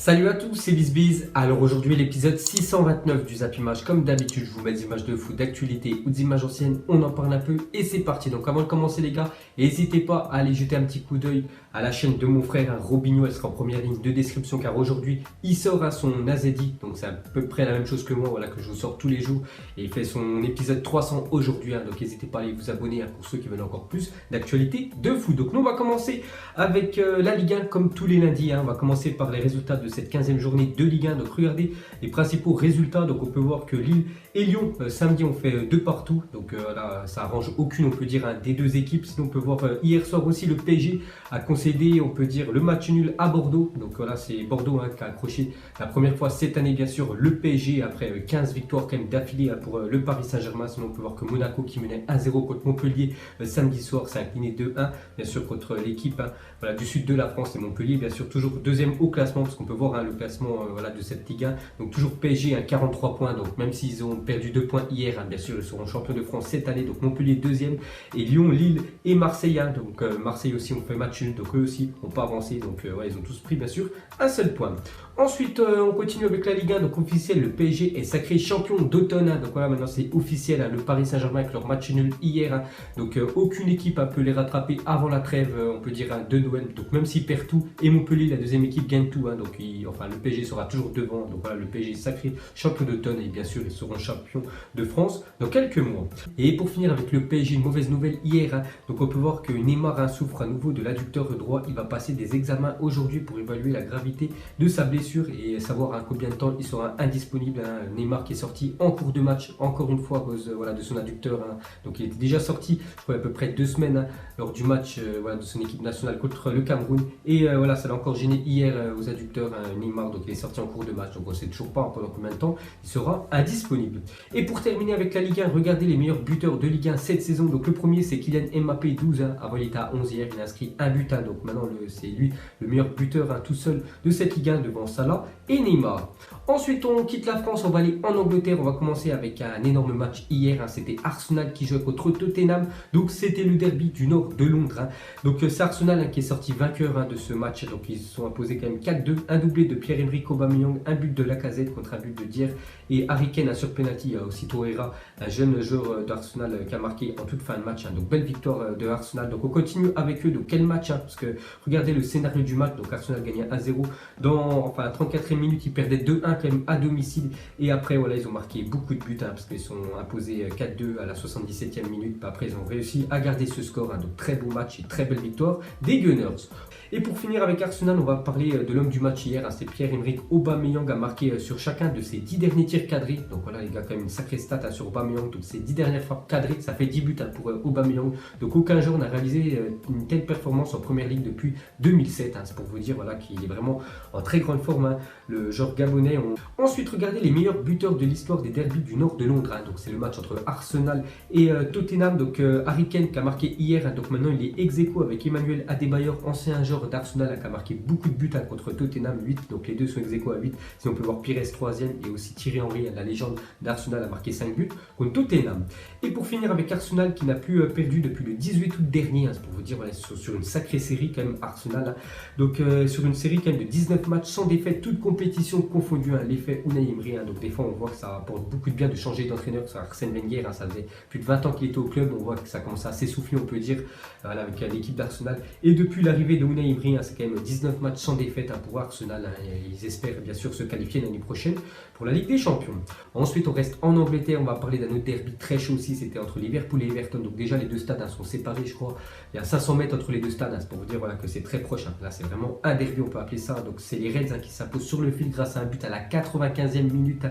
Salut à tous, c'est BizBiz. Alors aujourd'hui l'épisode 629 du Zap Image. Comme d'habitude, je vous mets des images de foot, d'actualité ou des images anciennes. On en parle un peu et c'est parti. Donc avant de commencer les gars, n'hésitez pas à aller jeter un petit coup d'œil à la chaîne de mon frère Robinho. Elle sera en première ligne de description car aujourd'hui il sort à son Azedi. Donc c'est à peu près la même chose que moi, voilà, que je vous sors tous les jours. Et il fait son épisode 300 aujourd'hui. Donc n'hésitez pas à aller vous abonner pour ceux qui veulent encore plus d'actualité de foot. Donc nous on va commencer avec la Ligue 1 comme tous les lundis. On va commencer par les résultats de cette 15e journée de Ligue 1. Donc regardez les principaux résultats. Donc on peut voir que Lille et Lyon samedi ont fait 2 partout. Donc là ça arrange aucune, on peut dire, des deux équipes. Sinon on peut voir hier soir aussi le PSG a concédé, on peut dire, le match nul à Bordeaux. Donc voilà, c'est Bordeaux qui a accroché la première fois cette année bien sûr le PSG après 15 victoires quand même d'affilée pour le Paris Saint-Germain. Sinon on peut voir que Monaco qui menait 1-0 contre Montpellier samedi soir s'est incliné 2-1 bien sûr contre l'équipe voilà, du sud de la France et Montpellier bien sûr toujours deuxième au classement parce qu'on peut voir le classement voilà, de cette Ligue 1. Donc toujours PSG 43 points, donc même s'ils ont perdu 2 points hier, bien sûr ils seront champions de France cette année. Donc Montpellier deuxième et Lyon, Lille et Marseille. Donc Marseille aussi ont fait match nul, donc eux aussi n'ont pas avancé. Donc ouais, ils ont tous pris bien sûr un seul point. Ensuite, on continue avec la Ligue 1, donc officiel, le PSG est sacré champion d'automne. Donc voilà, maintenant c'est officiel, le Paris Saint-Germain avec leur match nul hier. Donc aucune équipe peut les rattraper avant la trêve, on peut dire, de Noël. Donc même s'ils perdent tout, et Montpellier, la deuxième équipe, gagne tout. Donc le PSG sera toujours devant. Donc voilà, le PSG sacré champion d'automne et bien sûr ils seront champions de France dans quelques mois. Et pour finir avec le PSG, une mauvaise nouvelle hier. Donc on peut voir que Neymar souffre à nouveau de l'adducteur droit. Il va passer des examens aujourd'hui pour évaluer la gravité de sa blessure et savoir combien de temps il sera indisponible. Neymar qui est sorti en cours de match encore une fois à cause voilà, de son adducteur. Donc il était déjà sorti il y a à peu près 2 semaines lors du match voilà, de son équipe nationale contre le Cameroun. Et voilà, ça l'a encore gêné hier aux adducteurs Neymar. Donc il est sorti en cours de match. Donc on ne sait toujours pas pendant combien de temps il sera indisponible. Et pour terminer avec la Ligue 1, regardez les meilleurs buteurs de Ligue 1 cette saison. Donc le premier c'est Kylian Mbappé, 12. Avant il était à 11 hier, il a inscrit un but. Donc maintenant c'est lui le meilleur buteur tout seul de cette Ligue 1 devant Salah et Neymar. Ensuite on quitte la France, on va aller en Angleterre. On va commencer avec un énorme match hier. C'était Arsenal qui jouait contre Tottenham. Donc c'était le derby du nord de Londres. Donc c'est Arsenal qui est sorti vainqueur de ce match. Donc ils se sont imposés quand même 4-2. Un doublé de Pierre-Emerick Aubameyang, un but de Lacazette contre un but de Dier et Harry Kane sur penalty. Il y a aussi Torreira, un jeune joueur d'Arsenal qui a marqué en toute fin de match. Donc belle victoire de Arsenal. Donc on continue avec eux. Donc quel match parce que regardez le scénario du match. Donc Arsenal gagnait 1-0 dans à 34e minute, ils perdaient 2-1 quand même à domicile et après voilà, ils ont marqué beaucoup de buts parce qu'ils sont imposés 4-2 à la 77e minute. Après ils ont réussi à garder ce score. Donc très beau match et très belle victoire des Gunners. Et pour finir avec Arsenal, on va parler de l'homme du match hier. C'est Pierre-Emerick Aubameyang a marqué sur chacun de ses 10 derniers tirs cadrés. Donc voilà les gars, quand même une sacrée stat sur Aubameyang. Donc ses 10 dernières frappes cadrées, ça fait 10 buts pour Aubameyang. Donc aucun joueur n'a réalisé une telle performance en première ligue depuis 2007. C'est pour vous dire voilà, qu'il est vraiment en très grande forme, le joueur gabonais. Ensuite regardez les meilleurs buteurs de l'histoire des derbys du nord de Londres. Donc c'est le match entre Arsenal et Tottenham. Donc Harry Kane qui a marqué hier. Donc maintenant il est ex-aequo avec Emmanuel Adebayor, ancien joueur d'Arsenal qui a marqué beaucoup de buts contre Tottenham, 8. Donc les deux sont ex-aequo à 8. Si on peut voir Pires 3e et aussi Thierry Henry, la légende d'Arsenal, a marqué 5 buts contre Tottenham. Et pour finir avec Arsenal qui n'a plus perdu depuis le 18 août dernier. C'est pour vous dire voilà, sur une sacrée série quand même Arsenal. Donc sur une série quand même de 19 matchs sans défaite, toutes compétitions confondues. L'effet Unai Emery. Donc des fois on voit que ça apporte beaucoup de bien de changer d'entraîneur. C'est Arsène Wenger. Ça faisait plus de 20 ans qu'il était au club. On voit que ça commence à s'essouffler, on peut dire, voilà, avec l'équipe d'Arsenal. Et depuis l'arrivée de Unai Emery, c'est quand même 19 matchs sans défaite pour Arsenal. Ils espèrent bien sûr se qualifier l'année prochaine pour la Ligue des Champions. Ensuite, on reste en Angleterre. On va parler d'un autre derby très chaud aussi. C'était entre Liverpool et Everton. Donc déjà, les deux stades sont séparés, je crois. Il y a 500 mètres entre les deux stades. C'est pour vous dire voilà, que c'est très proche. Là, c'est vraiment un derby, on peut appeler ça. Donc c'est les Reds qui s'imposent sur le fil grâce à un but à la 95e minute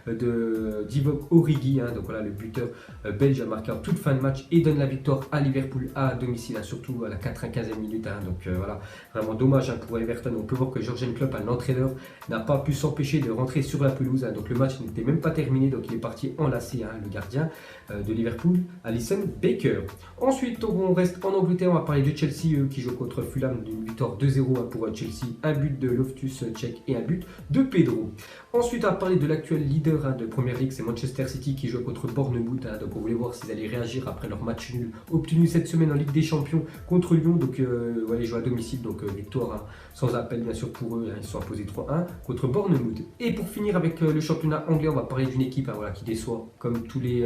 de Divock Origi. Donc voilà, le buteur belge a marqué en toute fin de match et donne la victoire à Liverpool à domicile, surtout à la 95e minute. Donc voilà, vraiment dommage pour Everton. On peut voir que Jürgen Klopp, l'entraîneur, n'a pas pu s'empêcher de rentrer sur la pelouse. Donc le match n'était même pas terminé. Donc il est parti enlacé, le gardien de Liverpool, Alisson Becker. Ensuite, on reste en Angleterre. On va parler de Chelsea qui joue contre Fulham, d'une victoire 2-0 pour Chelsea. Un but de Loftus-Cheek et un but de Pedro. Ensuite, on va parler de l'actuel leader de Première Ligue, c'est Manchester City qui joue contre Bournemouth. Donc on voulait voir s'ils allaient réagir après leur match nul obtenu cette semaine en Ligue des Champions contre Lyon. Donc voilà, ils jouent à domicile, donc victoire sans appel bien sûr pour eux, hein, ils sont imposés 3-1 contre Bournemouth. Et pour finir avec le championnat anglais, on va parler d'une équipe voilà, qui déçoit comme tous les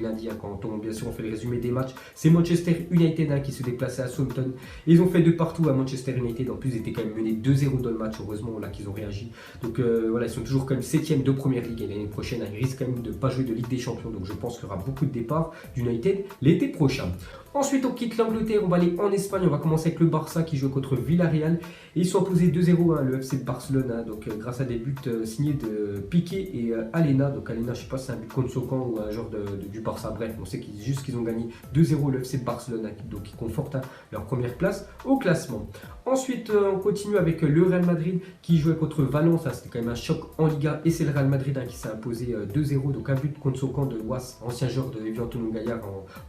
lundis, hein, quand bien sûr on fait le résumé des matchs. C'est Manchester United qui se déplaçait à Southampton. Ils ont fait 2 partout à Manchester United, en plus ils étaient quand même menés 2-0 dans le match, heureusement là qu'ils ont réagi. Donc voilà, ils sont toujours quand même 7ème de première ligue et l'année prochaine ils risquent quand même de ne pas jouer de Ligue des Champions, donc je pense qu'il y aura beaucoup de départs d'United l'été prochain. Ensuite, on quitte l'Angleterre, on va aller en Espagne. On va commencer avec le Barça qui joue contre Villarreal. Et ils sont imposés 2-0, le FC de Barcelone. Donc, grâce à des buts signés de Piqué et Alena. Donc, Alena, je ne sais pas si c'est un but contre Socan ou un joueur du Barça. Bref, on sait juste qu'ils ont gagné 2-0 le FC de Barcelone. Donc, qui conforte leur première place au classement. Ensuite, on continue avec le Real Madrid qui jouait contre Valence. C'était quand même un choc en Liga. Et c'est le Real Madrid qui s'est imposé 2-0. Donc, un but contre Socan de Was, ancien joueur de Evian Tonon Gaillard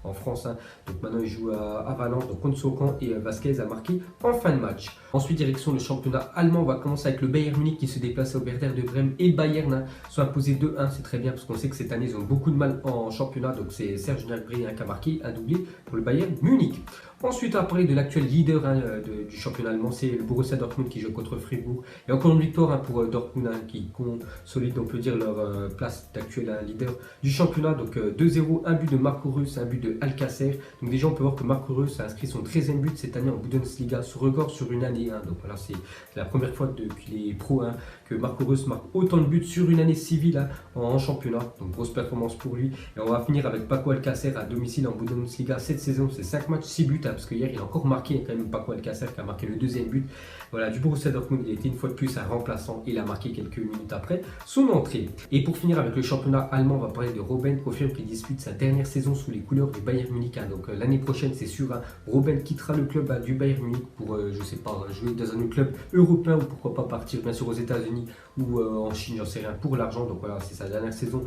en France. Donc, maintenant, il joue à Valence, donc contre Socan et Vasquez a marqué en fin de match. Ensuite, direction le championnat allemand, on va commencer avec le Bayern Munich qui se déplace au Werder de Brême et le Bayern sont imposés 2-1, c'est très bien parce qu'on sait que cette année ils ont beaucoup de mal en championnat, donc c'est Serge Gnabry qui a marqué un doublé pour le Bayern Munich. Ensuite, on va parler de l'actuel leader du championnat allemand, c'est le Borussia Dortmund qui joue contre Fribourg. Et encore une victoire pour Dortmund qui consolide, on peut dire, leur place d'actuel leader du championnat. Donc 2-0, un but de Marco Reus, un but de Alcacer. Donc déjà, on peut voir que Marco Reus a inscrit son 13e but cette année en Bundesliga, ce record sur une année. Donc voilà, c'est la première fois depuis les pros que Marco Reus marque autant de buts sur une année civile en championnat. Donc grosse performance pour lui. Et on va finir avec Paco Alcacer à domicile en Bundesliga cette saison. C'est 5 matchs, 6 buts. Parce que hier il a encore marqué quand même Paco Alcacer qui a marqué le 2e but du Borussia Dortmund. Il a été une fois de plus un remplaçant et il a marqué quelques minutes après son entrée. Et pour finir avec le championnat allemand, on va parler de Robben confirme qu'il dispute sa dernière saison sous les couleurs du Bayern Munich. Donc l'année prochaine c'est sûr, Robben quittera le club du Bayern Munich pour je sais pas, jouer dans un autre club européen ou pourquoi pas partir bien sûr aux États-Unis ou en Chine, j'en sais rien, pour l'argent. Donc voilà, c'est sa dernière saison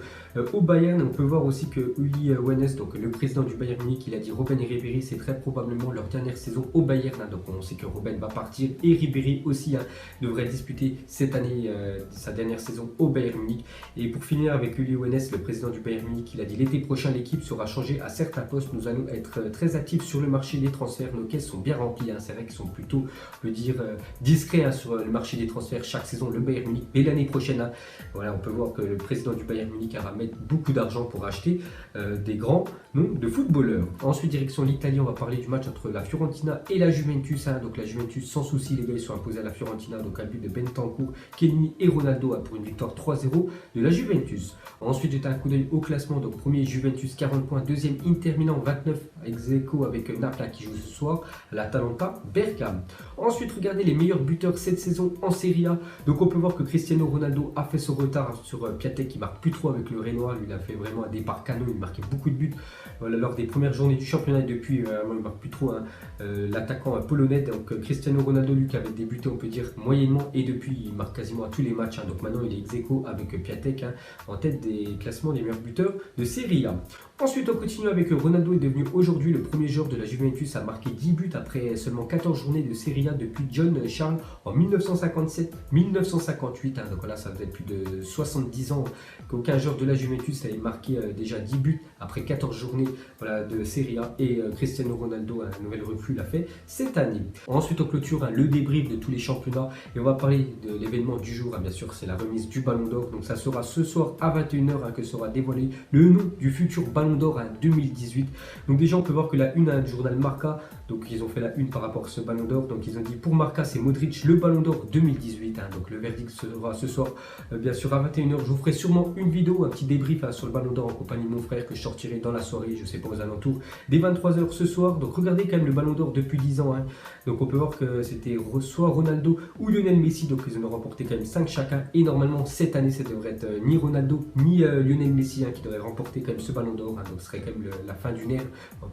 au Bayern. On peut voir aussi que Uli Hoeneß, donc le président du Bayern Munich, il a dit Robben et Ribéry c'est très probablement leur dernière saison au Bayern. Donc on sait que Robben va partir et Ribéry aussi devrait disputer cette année sa dernière saison au Bayern Munich. Et pour finir avec Uli Hoeneß, le président du Bayern Munich, il a dit l'été prochain l'équipe sera changée à certains postes. Nous allons être très actifs sur le marché des transferts. Nos caisses sont bien remplies. C'est vrai qu'ils sont plutôt, on peut dire, discrets sur le marché des transferts chaque saison le Bayern Munich. Et l'année prochaine, voilà, on peut voir que le président du Bayern Munich va mettre beaucoup d'argent pour acheter des grands noms de footballeurs. Ensuite, direction l'Italie, on va parler du match entre la Fiorentina et la Juventus. Donc la Juventus, sans souci, les gars, ils sont imposés à la Fiorentina. Donc un but de Bentancur, Kenny et Ronaldo pour une victoire 3-0 de la Juventus. Ensuite, j'étais un coup d'œil au classement. Donc premier Juventus 40 points, deuxième Inter Milan 29 ex-aequo avec Naples qui joue ce soir, l'Atalanta Bergame. Ensuite, regardez les meilleurs buteurs cette saison en Serie A. Donc on peut voir que Cristiano Ronaldo a fait son retard sur Piatek qui marque plus trop avec le Renoir. Lui, il a fait vraiment un départ canon, il marquait beaucoup de buts lors des premières journées du championnat et depuis il ne marque plus trop l'attaquant polonais. Donc Cristiano Ronaldo, lui qui avait débuté on peut dire moyennement et depuis il marque quasiment à tous les matchs. Donc maintenant il est ex-aequo avec Piatek en tête des classements des meilleurs buteurs de Serie A. Ensuite, on continue avec Ronaldo est devenu aujourd'hui le premier joueur de la Juventus à marquer 10 buts après seulement 14 journées de Serie A depuis John Charles en 1957-1958. Donc voilà, ça faisait plus de 70 ans qu'aucun joueur de la Juventus avait marqué déjà 10 buts après 14 journées de Serie A. Et Cristiano Ronaldo, un nouvel recrue, l'a fait cette année. Ensuite, on clôture le débrief de tous les championnats et on va parler de l'événement du jour. Bien sûr, c'est la remise du Ballon d'Or. Donc ça sera ce soir à 21h que sera dévoilé le nom du futur Ballon d'Or 2018. Donc déjà on peut voir que la une du journal Marca, donc ils ont fait la une par rapport à ce Ballon d'Or. Donc ils ont dit pour Marca c'est Modric le Ballon d'Or 2018. Donc le verdict sera ce soir bien sûr à 21h. Je vous ferai sûrement une vidéo, un petit débrief sur le Ballon d'Or en compagnie de mon frère que je sortirai dans la soirée, je sais pas, aux alentours des 23h ce soir. Donc regardez quand même le Ballon d'Or depuis 10 ans. Donc on peut voir que c'était soit Ronaldo ou Lionel Messi. Donc ils en ont remporté quand même 5 chacun. Et normalement cette année ça devrait être ni Ronaldo ni Lionel Messi qui devrait remporter quand même ce Ballon d'Or. Donc ce serait quand même la fin d'une ère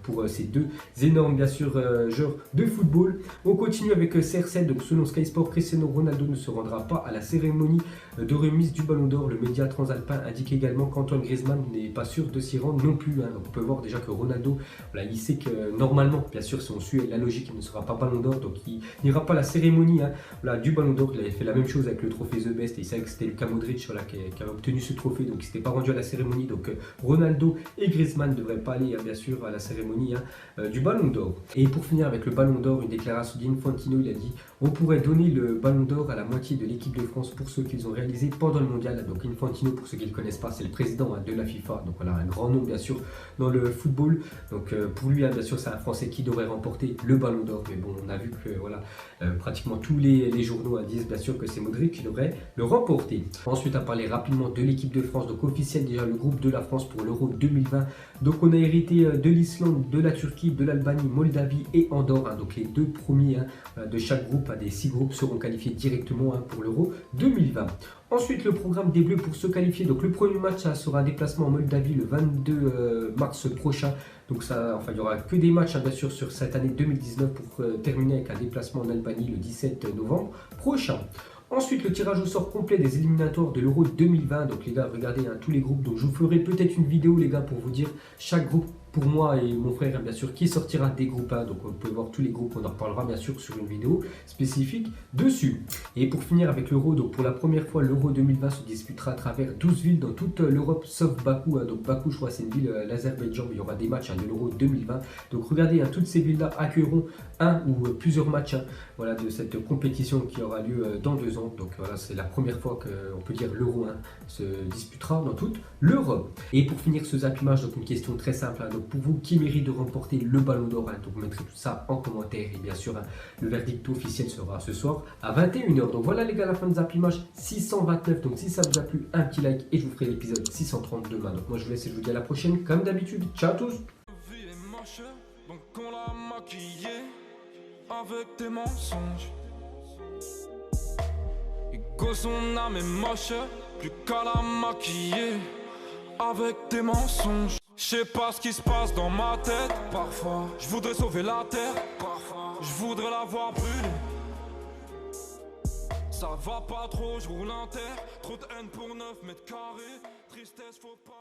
pour ces deux énormes bien sûr joueurs de football. On continue avec CR7. Donc selon Sky Sport, Cristiano Ronaldo ne se rendra pas à la cérémonie de remise du Ballon d'Or. Le média transalpin indique également qu'Antoine Griezmann n'est pas sûr de s'y rendre non plus. Donc on peut voir déjà que Ronaldo, il sait que normalement bien sûr, si on suit la logique, il ne sera pas Ballon d'Or, donc il n'ira pas à la cérémonie du Ballon d'Or. Il avait fait la même chose avec le trophée The Best, et il savait que c'était Luka Modric qui avait obtenu ce trophée, donc il ne s'était pas rendu à la cérémonie. Donc Ronaldo et Griezmann ne devraient pas aller, bien sûr, à la cérémonie du Ballon d'Or. Et pour finir avec le Ballon d'Or, une déclaration d'Infantino, il a dit: on pourrait donner le Ballon d'Or à la moitié de l'équipe de France pour ce qu'ils ont réalisé pendant le mondial. Donc Infantino, pour ceux qui ne le connaissent pas, c'est le président de la FIFA, donc voilà, un grand nom bien sûr dans le football. Donc pour lui, bien sûr, c'est un Français qui devrait remporter le Ballon d'Or, mais bon, on a vu que voilà, pratiquement tous les journaux disent bien sûr que c'est Modric qui devrait le remporter. Ensuite, à parler rapidement de l'équipe de France, donc officiel déjà le groupe de la France pour l'Euro 2020. Donc on a hérité de l'Islande, de la Turquie, de l'Albanie, Moldavie et Andorre. Donc les deux premiers de chaque groupe, des 6 groupes, seront qualifiés directement pour l'Euro 2020. Ensuite, le programme des Bleus pour se qualifier. Donc le premier match sera un déplacement en Moldavie le 22 mars prochain. Donc il n'y aura que des matchs bien sûr sur cette année 2019 pour terminer avec un déplacement en Albanie le 17 novembre prochain. Ensuite, le tirage au sort complet des éliminatoires de l'Euro 2020. Donc les gars, regardez tous les groupes. Donc je vous ferai peut-être une vidéo les gars pour vous dire chaque groupe pour moi et mon frère bien sûr qui sortira des groupes. Donc vous pouvez voir tous les groupes, on en reparlera bien sûr sur une vidéo spécifique dessus. Et pour finir avec l'Euro, donc pour la première fois l'Euro 2020 se disputera à travers 12 villes dans toute l'Europe sauf Bakou. Donc Bakou, je crois c'est une ville l'Azerbaïdjan, mais il y aura des matchs de l'Euro 2020. Donc regardez, toutes ces villes-là accueilleront un ou plusieurs matchs voilà, de cette compétition qui aura lieu dans 2 ans. Donc voilà, c'est la première fois qu'on peut dire l'Euro se disputera dans toute l'Europe. Et pour finir ce Zappy Match, donc une question très simple. Donc pour vous, qui mérite de remporter le Ballon d'Or? Donc vous mettrez tout ça en commentaire. Et bien sûr, le verdict officiel sera ce soir à 21h. Donc voilà les gars, la fin de Zappy Match 629. Donc si ça vous a plu, un petit like et je vous ferai l'épisode 630 demain. Donc moi je vous laisse et je vous dis à la prochaine comme d'habitude. Ciao à tous. Donc on l'a maquillé avec des mensonges. Et que son âme est moche, plus qu'à la maquiller avec des mensonges. Je sais pas ce qui se passe dans ma tête. Parfois, je voudrais sauver la terre. Parfois, je voudrais la voir brûler. Ça va pas trop, je roule en terre. Trop de haine pour 9 mètres carrés. Tristesse, faut pas.